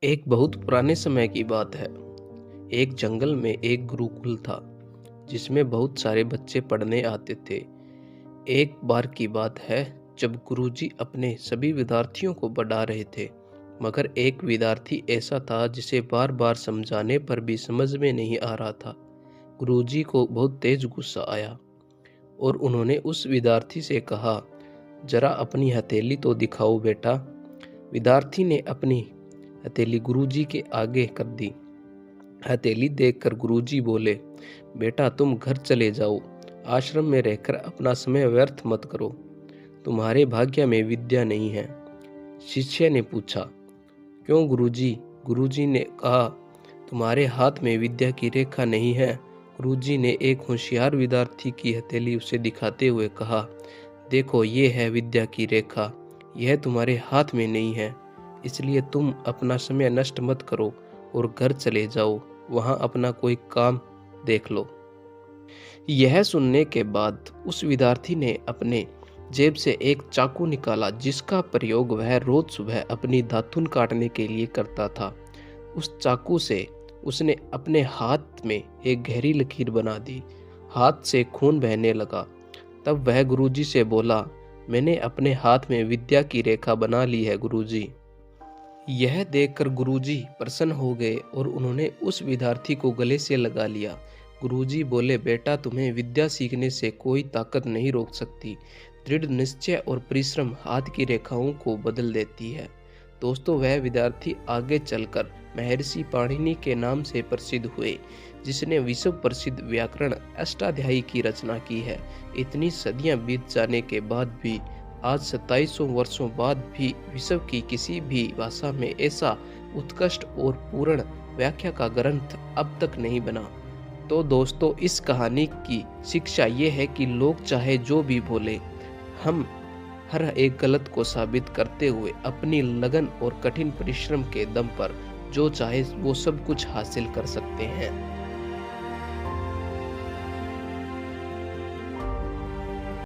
एक बहुत पुराने समय की बात है। एक जंगल में एक गुरुकुल था, जिसमें बहुत सारे बच्चे पढ़ने आते थे। एक बार की बात है, जब गुरुजी अपने सभी विद्यार्थियों को पढ़ा रहे थे, मगर एक विद्यार्थी ऐसा था जिसे बार-बार समझाने पर भी समझ में नहीं आ रहा था। गुरुजी को बहुत तेज गुस्सा आया और उन्होंने उस विद्यार्थी से कहा, "जरा अपनी हथेली तो दिखाओ बेटा।" विद्यार्थी ने अपनी हथेली गुरुजी के आगे कर दी। हथेली देखकर गुरुजी बोले, "बेटा तुम घर चले जाओ, आश्रम में रहकर अपना समय व्यर्थ मत करो। तुम्हारे भाग्य में विद्या नहीं है।" शिष्य ने पूछा, "क्यों गुरुजी?" गुरुजी ने कहा, "तुम्हारे हाथ में विद्या की रेखा नहीं है।" गुरुजी ने एक होशियार विद्यार्थी की हथेली उसे दिखाते हुए कहा, "देखो ये है विद्या की रेखा, यह तुम्हारे हाथ में नहीं है। इसलिए तुम अपना समय नष्ट मत करो और घर चले जाओ, वहां अपना कोई काम देख लो।" यह सुनने के बाद उस विद्यार्थी ने अपने जेब से एक चाकू निकाला, जिसका प्रयोग वह रोज सुबह अपनी दातुन काटने के लिए करता था। उस चाकू से उसने अपने हाथ में एक गहरी लकीर बना दी। हाथ से खून बहने लगा। तब वह गुरुजी से बोला, "मैंने अपने हाथ में विद्या की रेखा बना ली है गुरुजी।" यह देखकर गुरुजी प्रसन्न हो गए और उन्होंने उस विद्यार्थी को गले से लगा लिया। गुरुजी बोले, "बेटा तुम्हें विद्या सीखने से कोई ताकत नहीं रोक सकती। दृढ़ निश्चय और परिश्रम हाथ की रेखाओं को बदल देती है।" दोस्तों, वह विद्यार्थी आगे चलकर महर्षि पाणिनि के नाम से प्रसिद्ध हुए, जिसने विश्व प्रसिद्ध व्याकरण अष्टाध्यायी की रचना की है। इतनी सदियां बीत जाने के बाद भी आज 2700 वर्षों बाद भी विश्व की किसी भी भाषा में ऐसा उत्कृष्ट और पूर्ण व्याख्या का ग्रंथ अब तक नहीं बना। तो दोस्तों, इस कहानी की शिक्षा ये है कि लोग चाहे जो भी बोले, हम हर एक गलत को साबित करते हुए अपनी लगन और कठिन परिश्रम के दम पर जो चाहे वो सब कुछ हासिल कर सकते हैं।